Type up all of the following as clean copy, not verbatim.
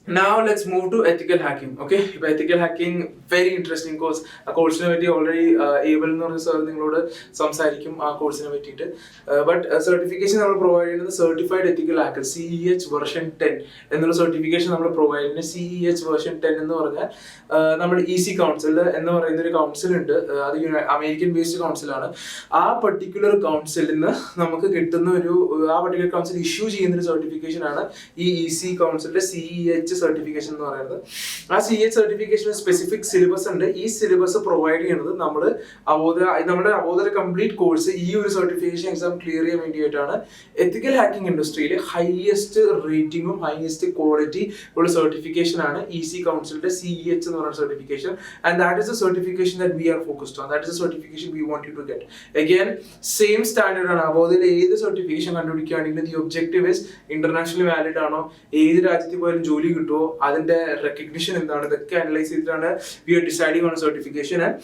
Now let's move to ethical hacking. Okay, ethical hacking very interesting course. ആ കോഴ്സിനെ പറ്റി already able എന്ന് പറഞ്ഞ സാർ നിങ്ങളോട് സംസാരിക്കും ആ കോഴ്സിനെ പറ്റിയിട്ട്. ബട്ട് സർട്ടിഫിക്കേഷൻ നമ്മൾ പ്രൊവൈഡ് ചെയ്യുന്നത് സർട്ടിഫൈഡ് എത്തിക്കൽ ഹാക്കർ CEH വെർഷൻ 10 എന്നുള്ള സർട്ടിഫിക്കേഷൻ നമ്മൾ പ്രൊവൈഡ് ചെയ്യുന്നത്. CEH വെർഷൻ 10 എന്ന് പറഞ്ഞാൽ നമ്മുടെ EC കൗൺസിൽ എന്ന് പറയുന്ന ഒരു കൗൺസിൽ ഉണ്ട്. അത് അമേരിക്കൻ ബേസ്ഡ് കൗൺസിലാണ്. ആ പർട്ടിക്കുലർ കൗൺസിലിൽ നിന്ന് നമുക്ക് കിട്ടുന്ന ആ പർട്ടിക്കുലർ കൗൺസിൽ ഇഷ്യൂ ചെയ്യുന്ന ഒരു സർട്ടിഫിക്കേഷൻ ആണ് ഈ EC കൗൺസിലിന്റെ CEH സർട്ടിഫിക്കേഷൻ എന്ന് പറയുന്നത്. ആ CEH സർട്ടിഫിക്കേഷൻ സ്പെസിഫിക് സിലബസ് ഉണ്ട്. ഈ സിലബസ് പ്രൊവൈഡ് ചെയ്യുന്നത് നമ്മുടെ അവോധ കംപ്ലീറ്റ് കോഴ്സ് ഈ ഒരു സർട്ടിഫിക്കേഷൻ എക്സാം ക്ലിയർ ചെയ്യാൻ വേണ്ടിയിട്ടാണ്. എത്തിക്കൽ ഹാക്കിംഗ് ഇൻഡസ്ട്രിയിൽ ഹൈയസ്റ്റ് റേറ്റിംഗും ഹൈയസ്റ്റ് ക്വാളിറ്റി ഉള്ള സർട്ടിഫിക്കേഷൻ ആണ് EC കൗൺസിലിന്റെ CEH എന്ന് പറയുന്ന certification. And that is a certification that we are focused on. That is a certification we want you to get. Again same standard ആണ്. അവോധയിൽ ഏത് സർട്ടിഫിക്കേഷൻ കണ്ടുപിടിക്കുകയാണെങ്കിലും the objective is internationally valid ആണോ, ഏത് രാജ്യത്തിൽ പോയാലും ജോലി കിട്ടുമോ, അതിന്റെ റെക്കഗ്നിഷൻ എന്താണ്, ഇതൊക്കെ അനലൈസ് ചെയ്തിട്ടാണ് we are deciding on certification. And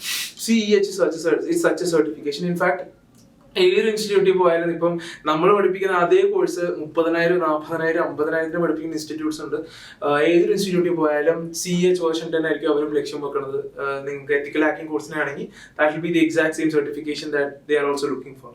CEH is such a certification. In fact, ഏതൊരു ഇൻസ്റ്റിറ്റ്യൂട്ടിൽ പോയാലും ഇപ്പം നമ്മൾ പഠിപ്പിക്കുന്ന അതേ കോഴ്സ് 30,000, 40,000, 50,000 പഠിപ്പിക്കുന്ന ഇൻസ്റ്റിറ്റ്യൂട്ട്സ് ഉണ്ട്. ഏതൊരു ഇൻസ്റ്റിറ്റ്യൂട്ടിൽ പോയാലും CEH വേർഷൻ 10 ആയിരിക്കും അവരും ലക്ഷ്യം വെക്കുന്നത്. നിങ്ങൾക്ക് എത്തിക്കൽ ഹാക്കിംഗ് കോഴ്സിനാണെങ്കിൽ that will be the exact same certification that they are also looking four.